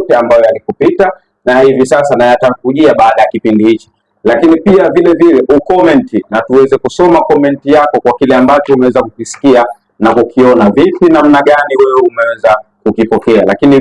yote ambayo yalikupita na hivi sasa na yatakujia baada ya kipindi hichi. Lakini pia vile vile ukomenti na tuweze kusoma komenti yako kwa kile ambacho umeweza kukisikia na kukiona, vipi, namna gani wewe umeweza kukipokea. Lakini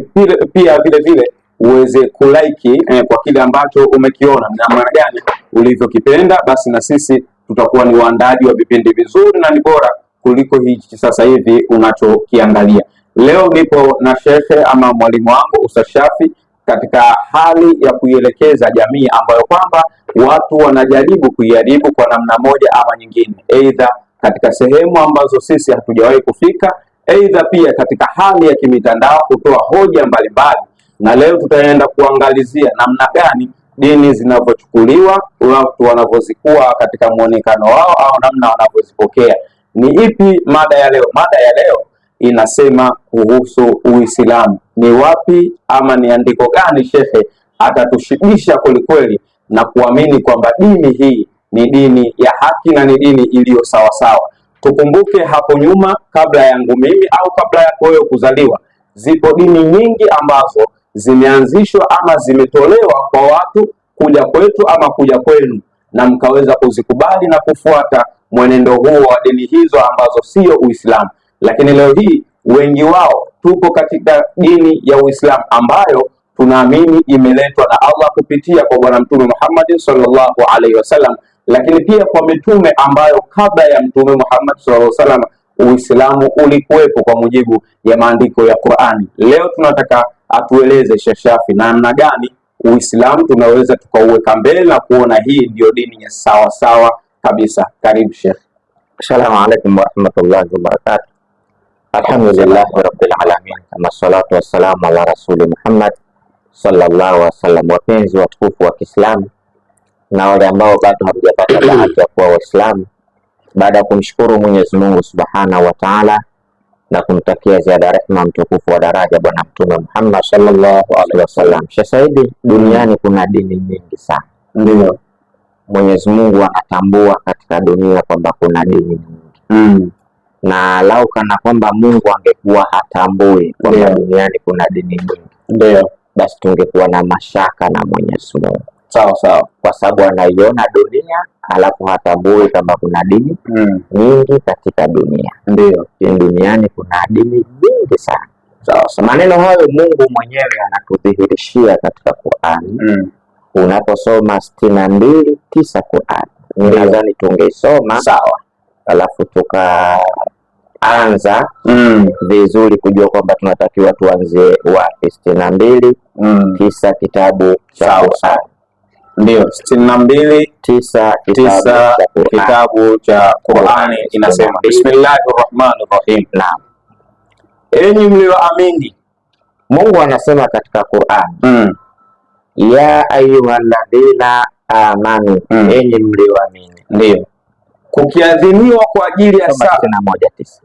pia vile vile uweze kulike kwa kile ambacho umekiona, namna gani ulivyokipenda, basi na sisi tutakuwa ni waandaji wa vipindi vizuri na ni bora kuliko hichi sasa hivi unachokiangalia. Leo nipo na shekhe ama mwalimu wangu Ustadh Shafi katika hali ya kuielekeza jamii ambayo kwamba watu wanajaribu kuiharibu kwa namna moja ama nyingine, aidha katika sehemu ambazo sisi hatujawahi kufika, aidha pia katika hali ya kimitandao kutoa hoja mbalimbali. Na leo tutaenda kuangalizia namna gani dini zinavyochukuliwa, watu wanavyozikuwa katika muonekano wao au namna wanavyozipokea. Ni ipi mada ya leo? Mada ya leo inasema kuhusu Uislamu. Ni wapi ama ni andiko gani shekhe atatushibisha kwelikweli na kuamini kwamba dini hii ni dini ya haki na ni dini iliyo sawasawa. Tukumbuke hapo nyuma, kabla yangu mimi au kabla yako wewe kuzaliwa, zipo dini nyingi ambazo zimeanzishwa ama zimetolewa kwa watu kuja kwetu ama kuja kwenu, na mkaweza kuzikubali na kufuata mwenendo huo wa dini hizo ambazo sio Uislamu. Lakini leo hii wengi wao tupo katika dini ya Uislamu ambayo tunaamini imeletwa na Allah kupitia kwa Bwana Mtume Muhammad sallallahu alaihi wasallam, lakini pia kwa mitume ambayo kabla ya Mtume Muhammad sallallahu alaihi wasallam Uislamu ulikuwepo kwa mujibu ya maandiko ya Qur'ani. Leo tunataka atueleze Sheikh Shafi namna gani Uislamu tunaweza tukauweka mbele na kuona hii ndio dini ya sawa sawa kabisa. Karibu Sheikh. Assalamu alaikum warahmatullahi wabarakatuh. Alhamdulillahi rabbil alamin, kama salatu wassalamu ala rasuli Muhammad sallallahu alaihi wasallam. Wapenzi watukufu wa Kiislamu na wale ambao bado hawajapata bahati ya kuwa Waislamu, baada ya kumshukuru Mwenyezi Mungu Subhanahu wa Ta'ala na kumtakia ziada rehema mtukufu wa daraja Bwana Mtume Muhammad sallallahu alaihi wasallam. Shahidi, duniani kuna dini nyingi sana. Ndio Mwenyezi Mungu anatambua katika dunia kwamba kuna dini nyingi. Na lau kana kwamba Mungu angekuwa hatambui kwamba duniani kuna dini nyingi, ndio basi tungekuwa na mashaka na Mwenyezi Mungu. Sawa sawa, kwa sababu anaiona dunia alafu hatambui kama kuna dini nyingi katika dunia. Ndio duniani kuna dini nyingi sana. Sawa sawa, maneno hayo Mungu mwenyewe anatudhihirishia katika Qur'ani. Unaposoma 62:9 Qur'ani, nadhani tungeisoma sawa, alafu tukaanza vizuri kujua kwamba tunatakiwa tuanzie wapi. 62:9 kitabu cha Qur'ani. Ndio 62:9 kitabu cha Qur'ani inasema, Bismillahirrahmanirrahim. Naam. Enyi mlioamini, Mungu anasema katika Qur'ani, ya ayyuhalladhina amanu, enyi mlioamini. Ndio kukiadhiniwa kwa ajili ya saa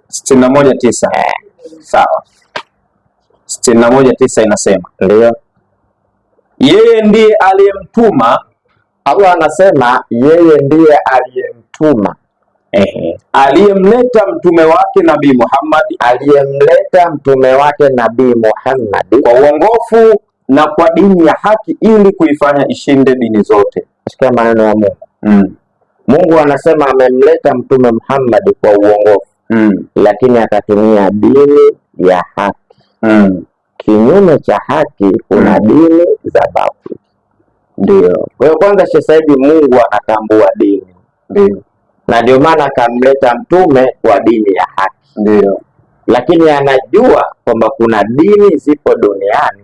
61:9. Sawa, 61:9 inasema, ndio yeye ndiye aliyemtuma. Allah anasema yeye ndiye aliyemtuma, aliyemleta mtume wake Nabii Muhammad, aliyemleta mtume wake Nabii Muhammad kwa uongofu na kwa dini ya haki, ili kuifanya ishinde dini zote. Sikia maneno ya Mungu. Mungu anasema amemleta mtume Muhammad kwa uongofu, lakini akatumia dini ya haki. Kinyume cha haki kuna dini za batili. Ndio. Kwa hiyo kwanza sasa hivi Mungu anatambua dini. Ndio. Na ndio maana akamleta mtume kwa dini ya haki. Ndio. Lakini anajua kwamba kuna dini zipo duniani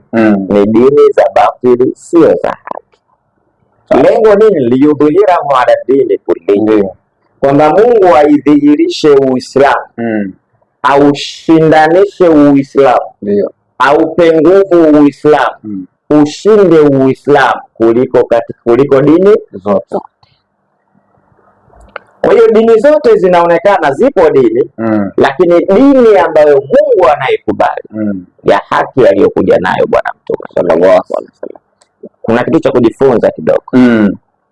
ni dini za batili, sio za haki. Lengo nini? Liyudhihirahu ala dini kulli, kwamba Mungu aidhihirishe Uislamu, aushindanishe Uislamu, ndio aupe nguvu Uislamu, ushinde Uislamu kuliko dini zote. Kwa hiyo dini zote zinaonekana zipo dini, lakini dini ambayo Mungu anaikubali ya haki aliyokuja nayo Bwana Mtume sallallahu alaihi wasallam. Kuna kitu cha kujifunza kidogo.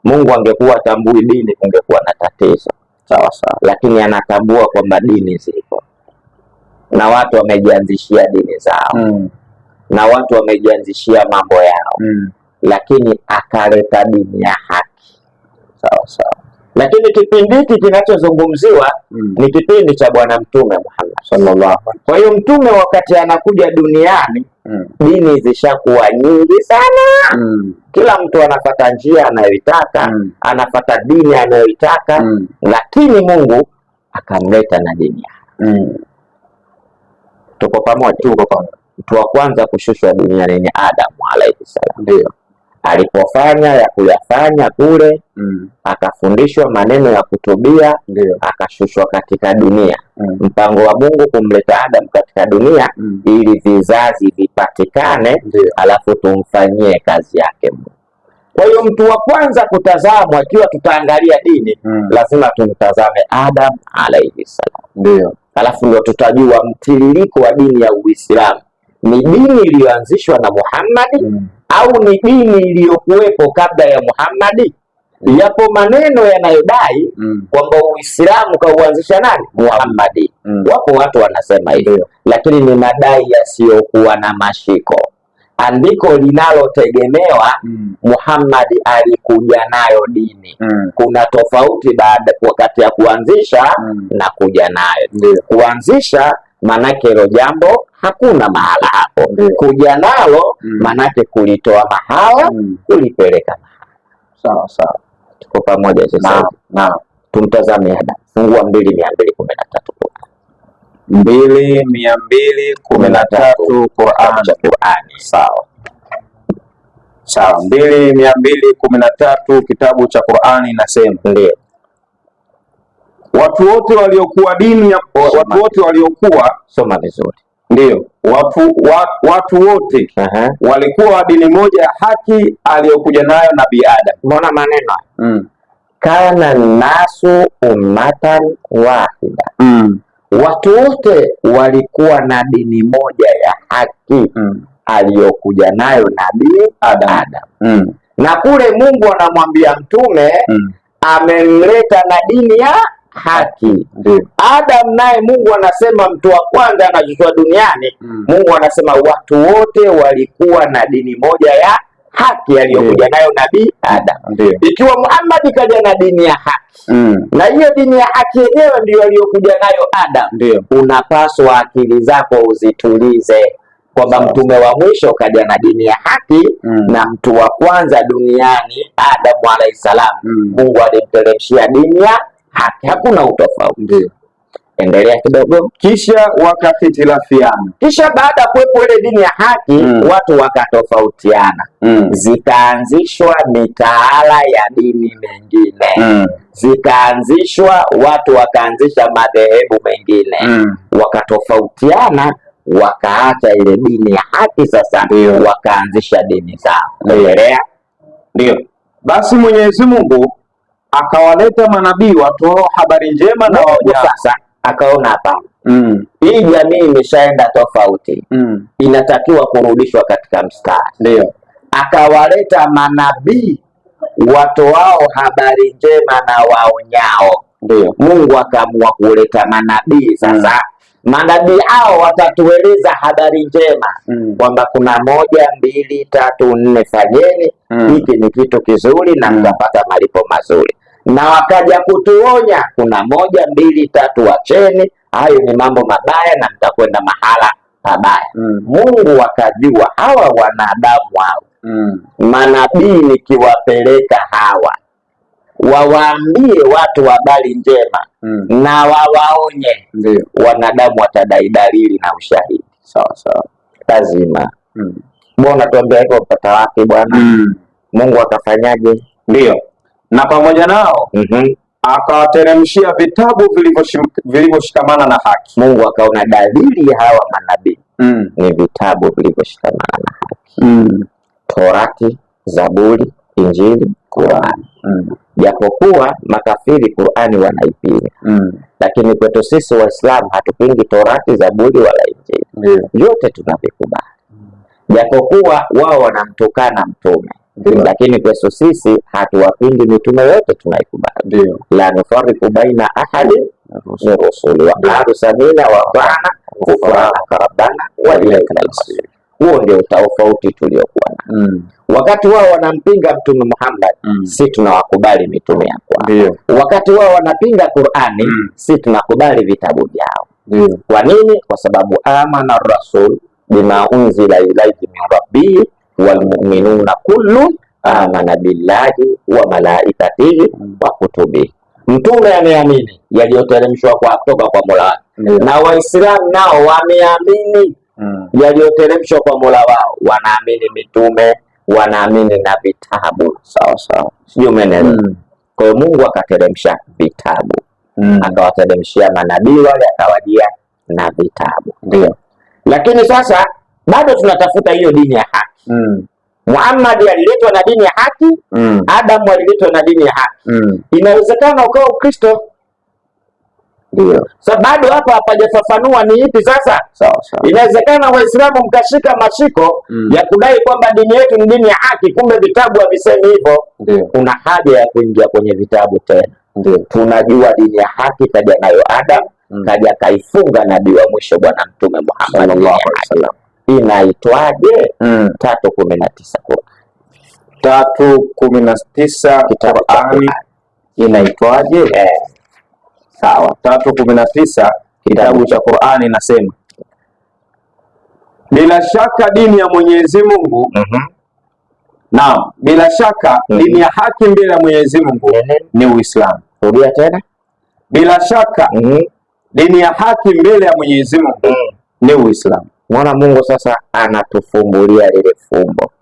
Mungu angekuwa tambui dini kungekuwa na tatizo. Sawa sawa. Lakini anatambua kwamba dini zipo na watu wamejianzishia dini zao. na watu wamejianzishia mambo yao, lakini akaleta dini ya haki. Sawa sawa. Lakini kipindi hiki kinachozungumziwa ni kipindi cha Bwana Mtume Muhammad sallallahu alaihi wasallam. Kwa hiyo Mtume wakati anakuja duniani, dini zishakuwa nyingi sana. Kila mtu anafuata njia anayoitaka, anafuata dini anayoitaka, lakini Mungu akamleta na dini yake. Tuko pamoja? Tuko pamoja. Mtu wa kwanza kushushwa duniani ni Adam alayhi salam. Ndio. Alipofanya ya kuyafanya kule, akafundishwa maneno ya kutubia, akashushwa katika dunia. Mpango wa Mungu kumleta Adam katika dunia ili vizazi vipatikane, alafu tumfanyie kazi yake Mungu. Kwa hiyo mtu wa kwanza kutazamwa, ikiwa tutaangalia dini, lazima tumtazame Adam alayhi salam. Ndio. Alafu ndio tutajua mtiririko wa dini ya Uislamu. Ni dini iliyoanzishwa na Muhammad au ni dini iliyokuwepo kabla ya Muhammad? Yapo maneno yanayodai kwamba Uislamu kauanzisha nani? Muhammad. Wapo watu wanasema hivyo, lakini ni madai yasiyokuwa na mashiko. Andiko linalotegemewa Muhammad alikuja nayo dini. Kuna tofauti baada wakati ya kuanzisha na kuja nayo. Kuanzisha manake hilo jambo hakuna mahala hapo. Kuja nalo manake kulitoa mahala, kulipeleka mahala. Sawa sawa. Tuko pamoja sasa. Naam. Tumtazame Adam. Fungua 2:213 2:213 Qur'ani. Sawa. Sawa. 2:213 kitabu cha Qur'ani inasema, ndio, watu wote waliokuwa watu wote waliokuwa, soma vizuri. Ndio, watu wote walikuwa dini moja ya haki aliyokuja nayo Nabii Adam. Mbona maneno? Kana nasu ummatan wahida. Watu wote walikuwa na dini moja ya haki aliyokuja nayo Nabii Adam. Na kule Mungu anamwambia Mtume amemleta na dini ya haki. Adam naye Mungu anasema mtu wa kwanza anashushwa duniani. Mungu anasema watu wote walikuwa na dini moja ya haki aliyokuja nayo Nabii Adam. Ikiwa Muhammad kaja na dini ya haki, na hiyo dini ya haki yenyewe ndio aliyokuja nayo Adam, unapaswa akili zako uzitulize kwamba mtume wa mwisho kaja na dini ya haki, na mtu wa kwanza duniani Adam alayhi salam, Mungu alimteremshia dini ya haki. Hakuna utofauti. Endelea kidogo. Kisha wakahitilafiana. Kisha baada ya kuwepo ile dini ya haki, watu wakatofautiana. Zikaanzishwa mitaala ya dini mengine. Zikaanzishwa, watu wakaanzisha madhehebu mengine. Wakatofautiana, wakaacha ile dini ya haki, sasa wakaanzisha dini zao. Endelea. Ndio. Basi Mwenyezi Mungu akawaleta manabii watoa habari njema na wajao. Sasa akaona hapa hii jamii imeshaenda tofauti, inatakiwa kurudishwa katika mstari. Ndio. Akawaleta manabii watoao habari njema na waonyao. Ndio. Mungu akaamua kuleta manabii sasa. Manabii hao watatueleza habari njema kwamba kuna 1, 2, 3, 4 fanyeni hiki ni kitu kizuri na mtapata malipo mazuri. Na wakaja kutuonya kuna 1, 2, 3 wacheni, hayo ni mambo mabaya na mtakwenda mahala pabaya. Mungu akajua hawa wanadamu hao, manabii nikiwapeleka hawa wawaambie watu habari njema na wawaonye, wanadamu watadai dalili na ushahidi. Sawa sawa. Lazima. Mbona tuambia hivyo upata wapi bwana? Mungu akafanyaje? Ndio. Na pamoja nao akawateremshia vitabu vilivyoshikamana na haki. Mungu akaona dalili ya hawa manabii ni vitabu vilivyoshikamana na haki. Torati, Zaburi, Injili, Qur'ani. Japokuwa makafiri Qur'ani wanaipinga, lakini kwetu sisi Waislamu hatupingi Torati, Zaburi wala Injili. Yote tunavikubali. Japokuwa wao wanamtukana mtume, lakini kwetu sisi hatuwapingi mitume yote, tunaikubali. La nufariqu baina ahadin min rusuli wa qalu samina wa ata'na ghufranaka rabbana wa ilaykal masir. Huo ndio utofauti tuliokuwa nao. Wakati wao wanampinga Mtume Muhammad, si tunawakubali mitume ya kwao. Wakati wao wanapinga Qur'ani, si tunakubali vitabu vyao. Kwa nini? Kwa sababu amana rasul bima unzila ilayhi min rabbihi wal mu'minuna kullun amana billahi wa malaikatihi wa kutubihi. Mtume ameamini yaliyoteremshwa kutoka kwa Mola wake, na Waislamu nao wameamini yaliyoteremshwa kwa Mola wao. Wanaamini mitume, wanaamini na vitabu. Sawa sawa, sio umeelewa? Kwa hiyo Mungu akateremsha vitabu, akawateremshia manabii wale, akawajia na vitabu. Ndio. Lakini sasa bado tunatafuta hiyo dini ya haki. Muhammad aliletwa na dini ya haki, Adamu aliletwa na dini ya haki. Inawezekana ukawa Ukristo. Ndio. Sasa bado hapa hapajafafanua ni ipi sasa. Sawa. Inawezekana Waislamu mkashika mashiko ya kudai kwamba dini yetu ni dini ya haki, kumbe vitabu havisemi hivyo. Kuna haja ya kuingia kwenye vitabu tena. Tunajua dini ya haki kaja nayo Adam, kaja kaifunga nabii wa mwisho Bwana Mtume Muhammad sallallahu alaihi wasallam. Inaitwaje? 3:19 3:19 Qur'ani inaitwaje? Sawa, 3:19 kitabu cha Qur'ani inasema, bila shaka dini ya Mwenyezi Mungu naam, bila shaka dini ya haki mbele ya Mwenyezi Mungu ni Uislamu. Rudia tena. Bila shaka dini ya haki mbele ya Mwenyezi Mungu ni Uislamu. Mwana Mungu sasa anatufumbulia lile fumbo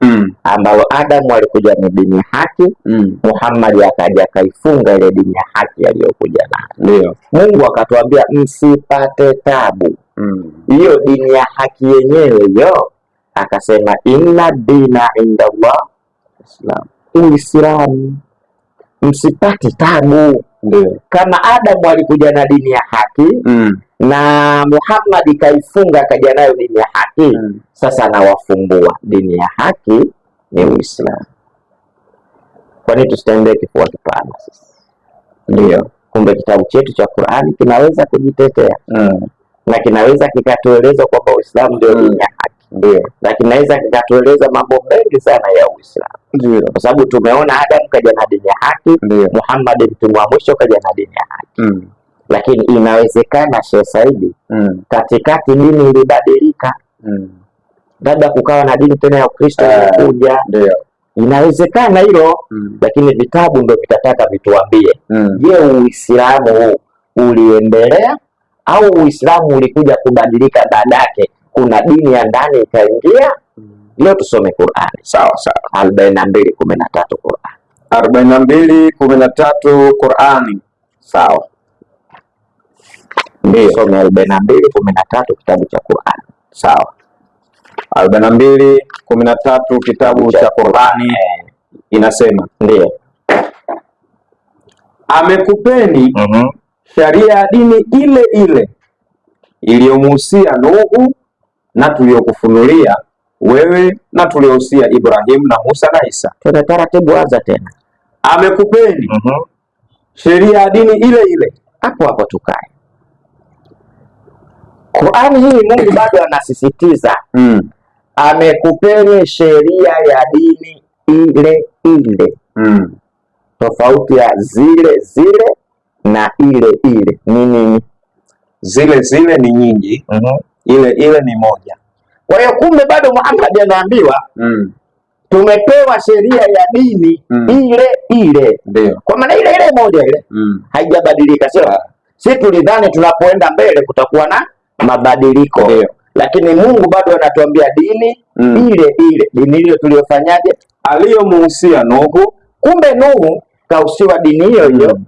ambalo Adamu alikuja na dini ya haki, Muhammad akaja kaifunga ile dini ya haki aliyokuja nayo. Ndio. Mungu akatuambia msipate tabu. Hiyo dini ya haki yenyewe hiyo akasema inna dina inda Allah Islam. Uislamu. Msipate tabu. Kama Adamu alikuja na dini ya haki na Muhammad kaifunga kaja nayo dini ya haki, sasa anawafumbua dini ya haki ni Uislamu. Kwa nini tusitembee kifua kipana sasa? Ndio. Kumbe kitabu chetu cha Qur'ani kinaweza kujitetea na kinaweza kikatueleza kwamba Uislamu ndio dini ya haki. Ndio. Na kinaweza kikatueleza mambo mengi sana ya Uislamu. Ndio. Kwa sababu tumeona Adam kaja na dini ya haki, Muhammad mtume wa mwisho kaja na dini ya haki. Lakini inawezekana Sheikh Saidi katikati dini ilibadilika. Labda kukawa na dini tena ya Ukristo ilikuja. Ndio. Inawezekana hilo, lakini vitabu ndio vitataka vituambie. Je, Uislamu uliendelea au Uislamu ulikuja kubadilika baadake? Kuna dini ya ndani ikaingia? Leo tusome Qur'ani. Sawa. 42:13 Qur'ani. 42:13 Qur'ani. Sawa. Ndio, some 42:13 kitabu cha Qur'ani. Sawa. 42:13 kitabu cha Qur'ani inasema, ndio, amekupeni sharia ya dini ile ile iliyomuhusia Nuhu na tuliyokufunulia wewe na tuliyohusia Ibrahim na Musa na Isa. Tuna taratibu, anza tena. Amekupeni sheria ya dini ile ile. Hapo tukae. Qur'ani hii Mungu bado anasisitiza amekupeni sheria ya dini ile ile. Tofauti ya zile na ile ni nini? Zile ni nyingi, ile ni moja. Kwa hiyo kumbe bado Muhammad anaambiwa tumepewa sheria ya dini ile. Ndio. Kwa maana ile moja ile haijabadilika, sio? Sisi tulidhani tunapoenda mbele kutakuwa na mabadiliko. Ndio. Lakini Mungu bado anatuambia dini ile. Dini hiyo tuliyofanyaje? Aliyomuhusia Nuhu. Kumbe Nuhu kahusiwa dini hiyo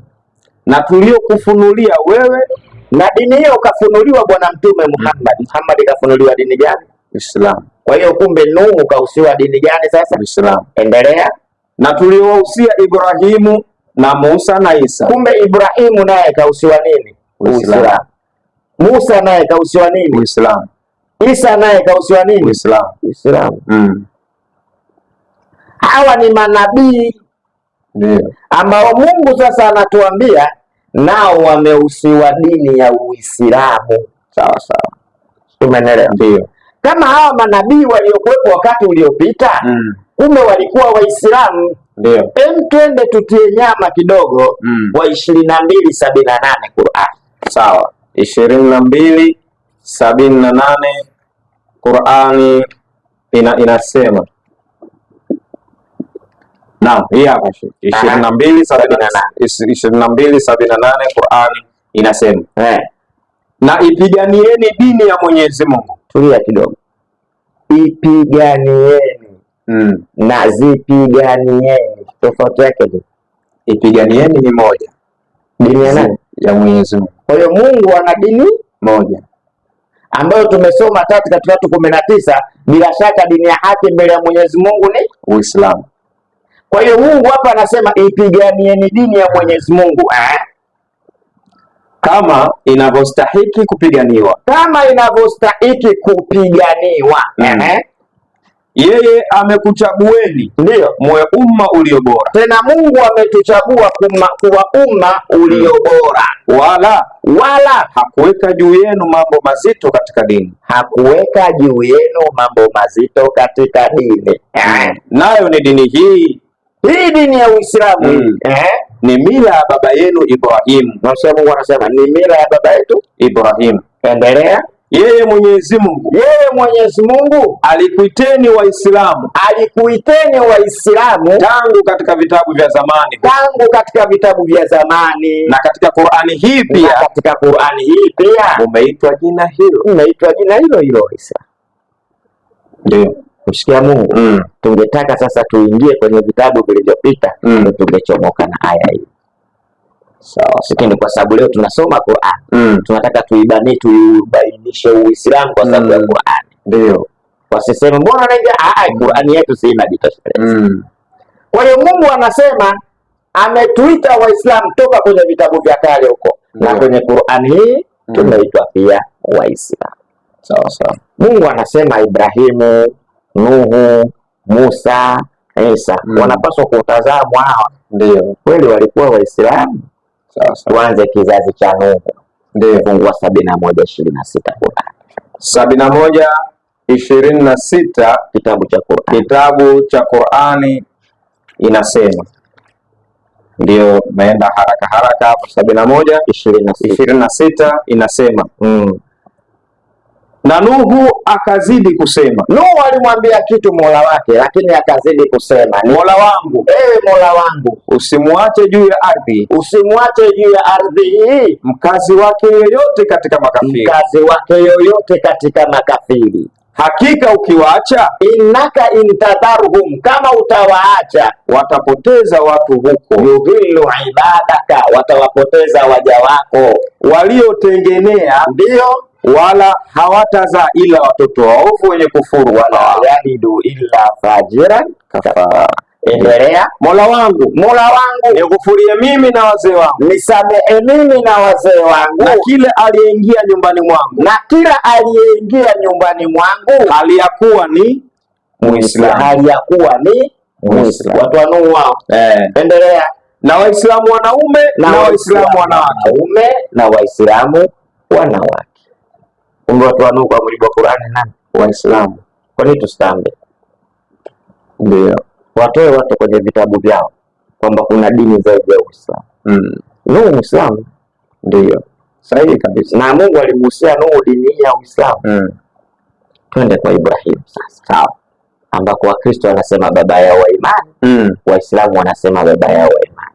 na tuliyokufunulia wewe, na dini hiyo kafunuliwa Bwana Mtume Muhammad. Muhammad kafunuliwa dini gani? Uislamu. Kwa hiyo kumbe Nuhu kahusiwa dini gani sasa? Uislamu. Endelea. Na tuliyowahusia Ibrahimu na Musa na Isa. Kumbe Ibrahimu naye kahusiwa nini? Uislamu. Musa naye kahusiwa nini? Uislamu. Isa naye kahusiwa nini? Uislamu. Hawa ni manabii ambao Mungu sasa anatuambia nao wamehusiwa dini ya Uislamu. Sawa. Tumeelewa? Ndio. kama hawa manabii waliokuwepo wakati uliopita kumbe walikuwa Waislamu. Ndio. Twende tutie nyama kidogo wa 22:78 Qur'an. Sawa. 22:78 Qur'ani inasema. Naam, hii hapa 22:78 Qur'ani inasema. Na ipiganieni dini ya Mwenyezi Mungu. Tulia kidogo. Ipiganieni. Na zipiganieni. Tofauti yake ni ipiganieni ni moja. Dini ya nani? Ya Mwenyezi Mungu. Kwa hiyo Mungu ana dini moja ambayo tumesoma 3:19. Bila shaka dini ya haki mbele ya Mwenyezi Mungu ni Uislamu. Kwa hiyo Mungu hapa anasema ipiganieni dini ya Mwenyezi Mungu kama inavyostahiki kupiganiwa. Kama inavyostahiki kupiganiwa. Yeye amekuchagueni ndio mwe umma ulio bora. Tena Mungu ametuchagua kuwa umma ulio bora. Wala hakuweka juu yenu mambo mazito katika dini. Hakuweka juu yenu mambo mazito katika dini. Nayo ni dini hii dini ya Uislamu. Ni mila ya baba yenu Ibrahim. Na Mungu anasema ni mila ya baba yetu Ibrahim. Endelea. Yeye Mwenyezi Mungu alikuiteni Waislamu. Tangu katika vitabu vya zamani. Na katika Qur'ani hii pia. Umeitwa jina hilo. Waislamu. Ndio. Msikia Mungu. Tungetaka sasa tuingie kwenye vitabu vilivyopita, tungechomoka na aya hii. Sawa. Lakini kwa sababu leo tunasoma Qur'an, tunataka tuibainishe Uislamu kwa sababu ya Qur'an. Ndio. Wasiseme mbona naingia Qur'an yetu si inajitosheleza. Kwa hiyo Mungu anasema ametuita Waislamu toka kwenye vitabu vya kale huko. Na kwenye Qur'an hii tumeitwa pia Waislamu. Sawa sawa. Mungu anasema Ibrahimu, Nuhu, Musa, Isa wanapaswa kutazamwa hawa. Ndio. Kweli walikuwa Waislamu. Sawa sawa. Tuanze kizazi cha Nuhu. Ndio. Fungua 71:26 Qur'an. 71:26 kitabu cha Qur'ani inasema. Ndio, naenda haraka hapo. 71:26 inasema. Na Nuhu akazidi kusema. Nuhu alimwambia kitu Mola wake, lakini akazidi kusema, Mola wangu, Mola wangu, usimwache juu ya ardhi hii mkazi wake yoyote katika makafiri. Hakika ukiwaacha, innaka intadharhum, kama utawaacha, watapoteza watu huko, yudhillu ibadaka, watawapoteza waja wako waliotengenea, ndio, wala hawatazaa ila watoto waovu wenye kufuru, wala yalidu illa fajiran kafara. Endelea. Mola wangu, nikufurie mimi na wazee wangu, nisamehe mimi na wazee wangu, na kila aliyeingia nyumbani mwangu, hali ya kuwa ni Muislamu. Watu wa Nuhu wao. Endelea. Na Waislamu wanaume na Waislamu wanawake. Kumbe watu wa Nuhu kwa mujibu wa Qur'ani nani? Waislamu. Kwa nini tustambe? Ndio. Watoe watu kwenye vitabu vyao kwamba kuna dini zaidi ya Uislamu. Nuhu Muislamu. Ndio. Sahihi kabisa. Na Mungu alimuhusia Nuhu dini ya Uislamu. Twende kwa Ibrahim sasa. Sawa. Ambako Wakristo wanasema baba yao wa imani, Waislamu wanasema baba yao wa imani.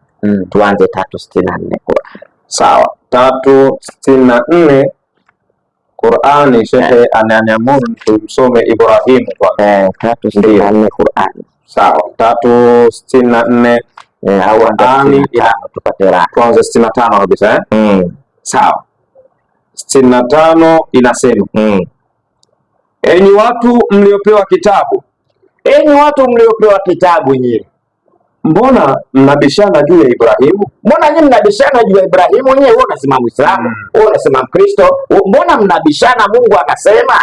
Tuanze 3:64 Qur'an. Sawa. 3:64 Qur'ani, Sheikh ananiamuru tumsome Ibrahim kwa 3:64 Qur'an. Sawa. 3:64 au Qur'ani tupate raha. Kwanza 65 kabisa Sawa. 65 inasema. Enyi watu mliopewa kitabu, nyinyi, mbona mnabishana juu ya Ibrahimu? Nyinyi wewe unasema Muislamu, wewe unasema Mkristo, mbona mnabishana? Mungu anasema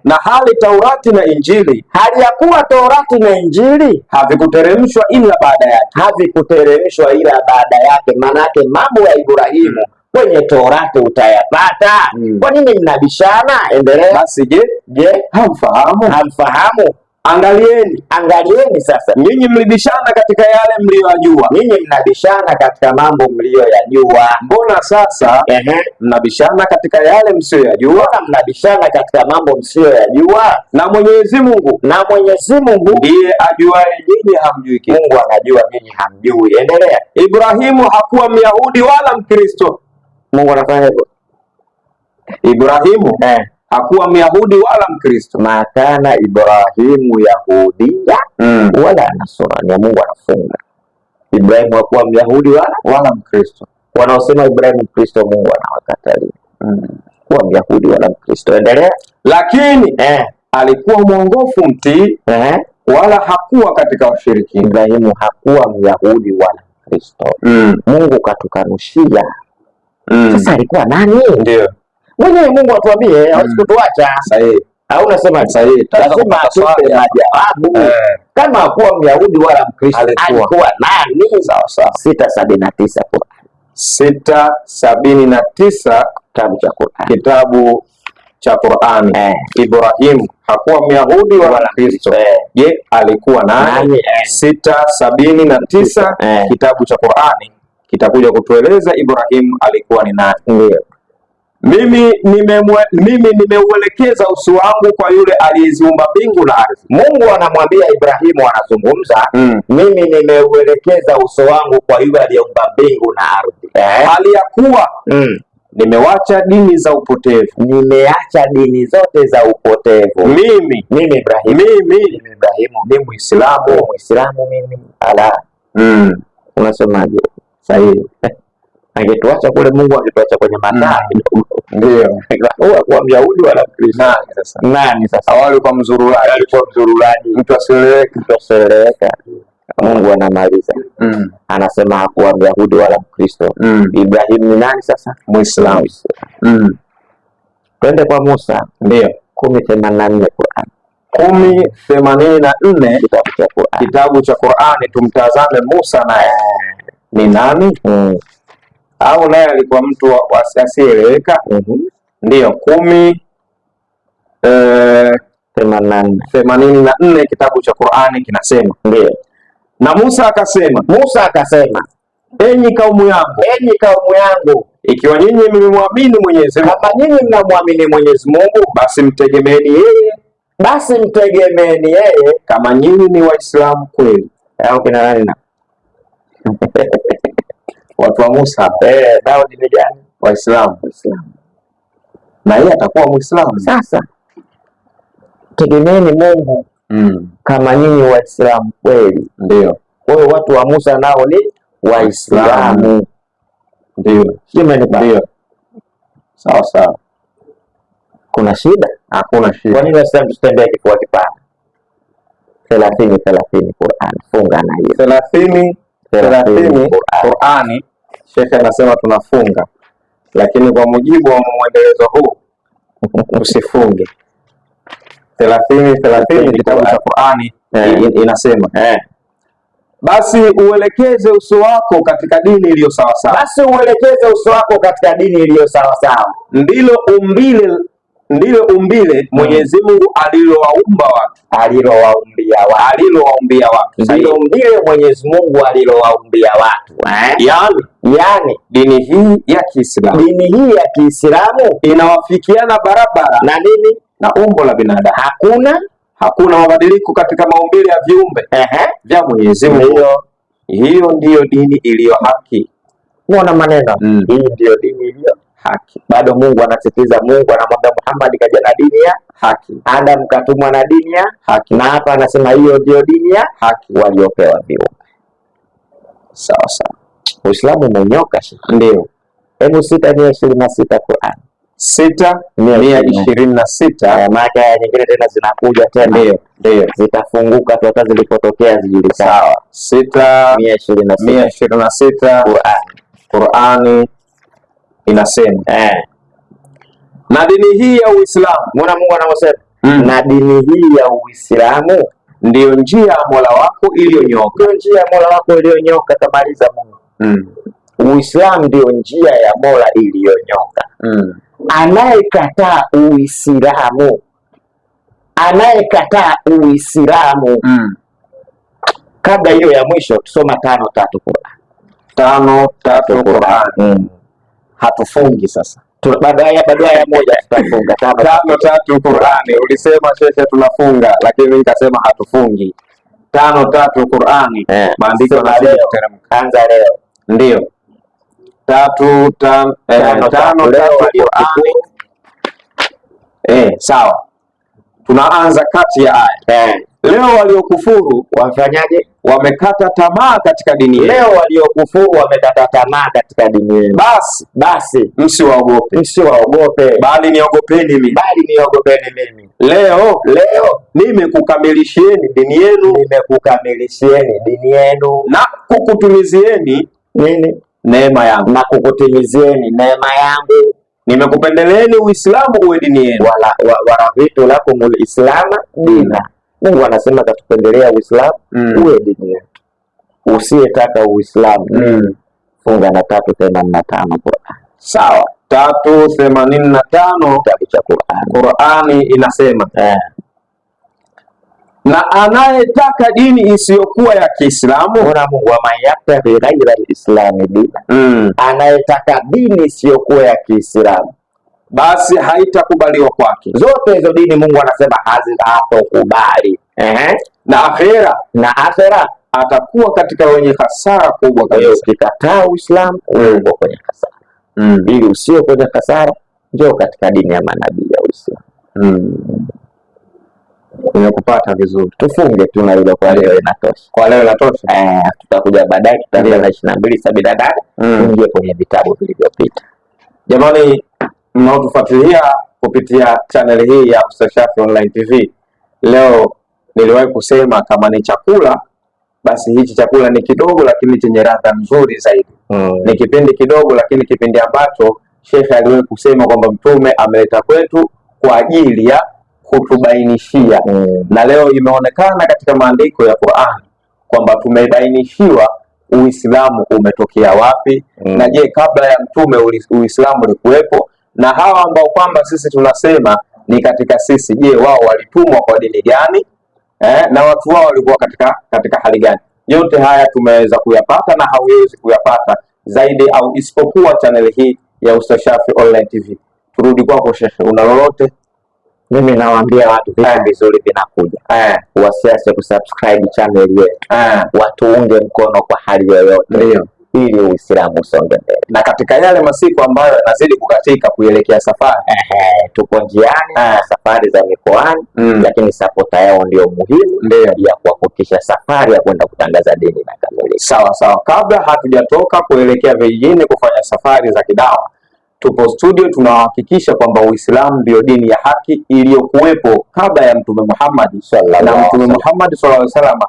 na hali Taurati na Injili, hali ya kuwa Taurati na Injili havikuteremshwa ila baada yake. Maana yake mambo ya Ibrahimu kwenye Torati utayapata. Kwa nini mnabishana? Endelea. Basi je, hamfahamu? Hamfahamu? Angalieni sasa. Nyinyi mlibishana katika yale mliyoyajua. Nyinyi mnabishana katika mambo mliyoyajua. Mbona sasa mnabishana katika yale msiyoyajua? Mbona mnabishana katika mambo msiyoyajua? Na Mwenyezi Mungu ndiye ajuaye, nyinyi hamjui kitu. Mungu anajua, nyinyi hamjui. Endelea. Ibrahimu hakuwa Myahudi wala Mkristo. Mungu anafanya hivyo. Ibrahimu hakuwa Myahudi wala Mkristo. Makana Ibrahimu Yahudia wala Nasrani. Mungu anafunga. Ibrahimu hakuwa Myahudi wala Mkristo. Wanaosema Ibrahimu Mkristo, Mungu anawakatalia. Kuwa Myahudi wala Mkristo. Endelea. Lakini alikuwa mwongofu mtii, wala hakuwa katika washirikina. Ibrahimu hakuwa Myahudi wala Mkristo. Mungu katukanushia. Sasa alikuwa nani? Ndio mwenyewe Mungu atuambie, hawezi kutuacha. Sahihi. Au unasema sahihi? Lazima atupe majawabu. Kama hakuwa Myahudi wala Mkristo, alikuwa nani? Sawa sawa. 679 Qur'an. 679 kitabu cha Qur'an. Ibrahimu hakuwa Myahudi wala Mkristo. Je, alikuwa nani? 679 kitabu cha Qur'ani kitakuja kutueleza Ibrahimu alikuwa ni nani. Ndio. Mimi nimeuelekeza uso wangu kwa yule aliyeziumba mbingu na ardhi. Mungu anamwambia Ibrahimu, anazungumza, mimi nimeuelekeza uso wangu kwa yule aliyeumba mbingu na ardhi. Hali ya kuwa nimewacha dini za upotevu. Nimeacha dini zote za upotevu. Mimi Ibrahimu ni Muislamu. Mimi. Ala. Unasemaje? Sahihi. Angetuacha kule, Mungu angetuacha kwenye mataa. Ndio. Kwa Myahudi wala Mkristo. Nani sasa? Awali kwa mzururaji. Mtu asieleweka. Mungu anamaliza. Anasema hakuwa Myahudi wala Mkristo. Ibrahimu ni nani sasa? Muislamu. Twende kwa Musa. Ndio. 10:84 Qur'an. 10:84 kitabu cha Qur'ani. Tumtazame Musa naye ni nani? Au naye alikuwa mtu asieleweka? Ndio. 10:84 kitabu cha Qur'ani kinasema, ndio. Na Musa akasema, enyi kaumu yangu, ikiwa nyinyi mlimwamini Mwenyezi Mungu, kama nyinyi mnamwamini Mwenyezi Mungu, basi mtegemeeni yeye, kama nyinyi ni Waislamu kweli. Au kina nani na watu wa Musa nao dini gani? Waislamu. Na yeye atakuwa Muislamu. Sasa tegemeeni Mungu kama nyinyi Waislamu kweli. Ndio. Kwa hiyo watu wa Musa nao ni Waislamu. Ndio. Ndio. Sawa sawa. Kuna shida? Hakuna shida. Kwa nini Waislamu tutembee kifua kipana? 30 Qur'an. Funga na hiyo 30 Qur'ani. Shekhe anasema tunafunga, lakini kwa mujibu wa mwendelezo huu usifunge. 30 kitabu cha Qur'ani inasema basi uelekeze uso wako katika dini iliyo sawa sawa. Ndilo umbile Mwenyezi Mungu alilowaumbia watu. Ndilo umbile Mwenyezi Mungu alilowaumbia watu. Yani dini hii ya Kiislamu inawafikiana barabara na nini? Na umbo la binadamu. Hakuna mabadiliko katika maumbile ya viumbe vya Mwenyezi Mungu. Hiyo ndiyo dini iliyo haki. Muona maneno? Hii ndiyo dini iliyo haki. Bado Mungu anasitiza. Mungu anamwambia Muhammad kaja na dini ya haki, Adam katumwa na dini ya haki, na hapa anasema hiyo ndiyo dini ya haki waliopewa viumbe. Sawa sawa. Uislamu umenyoka. Ndio. Hebu 6:26 Qur'an. 6:26. Maana nyingine tena zinakuja tena. Ndio. Zitafunguka tu hata zilipotokea zijulikane. Sawa. 6:26 Qur'ani inasema na dini hii ya Uislamu. Mbona Mungu anavyosema? Na dini hii ya Uislamu ndiyo njia ya Mola wako iliyonyoka. Kamaliza Mungu. Uislamu ndio njia ya Mola iliyonyoka. Anayekataa Uislamu, kabla hiyo ya mwisho tusoma 5:3 Qur'an. 5:3 Qur'an. Hatufungi sasa. Baadaye moja tutafunga. 5:3 Qur'ani. Ulisema shekhe tunafunga, lakini nikasema hatufungi. 5:3 Qur'ani. Maandiko yanasema anza leo. Ndio. 5:3 Qur'ani. Sawa. Tunaanza kati ya aya. Leo waliokufuru wafanyaje? Wamekata tamaa katika dini yenu. Leo waliokufuru wamekata tamaa katika dini yenu. Basi msiwaogope, bali niogopeni mimi. Leo nimekukamilishieni dini yenu, na kukutimizieni nini? Neema yangu. Nimekupendeleeni Uislamu uwe dini yenu. Waraditu lakumul islama dina. Mungu anasema katupendelea Uislamu uwe dini yetu. Usiyetaka Uislamu funga na 3:85 Qur'an. Sawa. 3:85 kitabu cha Qur'an. Qur'ani inasema na anayetaka dini isiyokuwa ya Kiislamu, wa man yabtaghi ghayra al-islami dina, anayetaka dini isiyokuwa ya Kiislamu basi haitakubaliwa kwake. Zote hizo dini Mungu anasema hazitokubali. Na akhera atakuwa katika wenye hasara kubwa kabisa. Ukikataa Uislamu uko kwenye hasara. Ili usio kwenye hasara, njoo katika dini ya manabii ya Uislamu. Nimekupata vizuri. Tufunge tu na ile kwa leo inatosha. Kwa leo inatosha. Tutakuja baadaye tutaanza na 22:78 tuingie kwenye vitabu vilivyopita. Jamani mnaotufuatilia kupitia channel hii ya Ustadh Shafii Online TV. Leo niliwahi kusema kama ni chakula, basi hichi chakula ni kidogo lakini chenye ladha nzuri zaidi. Ni kipindi kidogo lakini kipindi ambacho Sheikh aliwahi kusema kwamba Mtume ameleta kwetu kwa ajili ya kutubainishia. Na leo imeonekana katika maandiko ya Qur'an kwamba tumebainishiwa Uislamu umetokea wapi, na je, kabla ya Mtume Uislamu ulikuwepo, na hawa ambao kwamba sisi tunasema ni katika sisi, je, wao walitumwa kwa dini gani? Na watu wao walikuwa katika hali gani? Yote haya tumeweza kuyapata na hauwezi kuyapata zaidi au isipokuwa channel hii ya Ustadh Shafii Online TV. Turudi kwako Sheikh, una lolote? Mimi nawaambia watu vitu vizuri vinakuja. Wasiache kusubscribe channel yetu. Watuunge mkono kwa hali yoyote ili Uislamu usonge mbele. Na katika yale masiku ambayo yanazidi kukatika kuelekea safari, tuko njiani safari za mikoani, lakini sapota yao ndio muhimu ya kuhakikisha safari ya kwenda kutangaza dini na kamili. Sawa. Kabla hatujatoka kuelekea vijijini kufanya safari za kidawa, tupo studio tunahakikisha kwamba Uislamu ndio dini ya haki iliyokuwepo kabla ya Mtume Muhammad na Mtume Muhammad sallallahu alaihi wasallam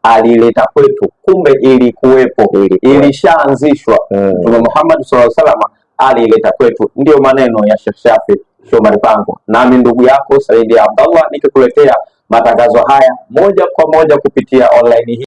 alileta kwetu. Kumbe ilikuwepo, ilishaanzishwa. Mtume Muhammad sallallahu alaihi wasallam alileta kwetu. Ndio maneno ya Sheikh Shafii Shomari Pango, nami ndugu yako Saidi Abdallah nikikuletea matangazo haya moja kwa moja kupitia online hii.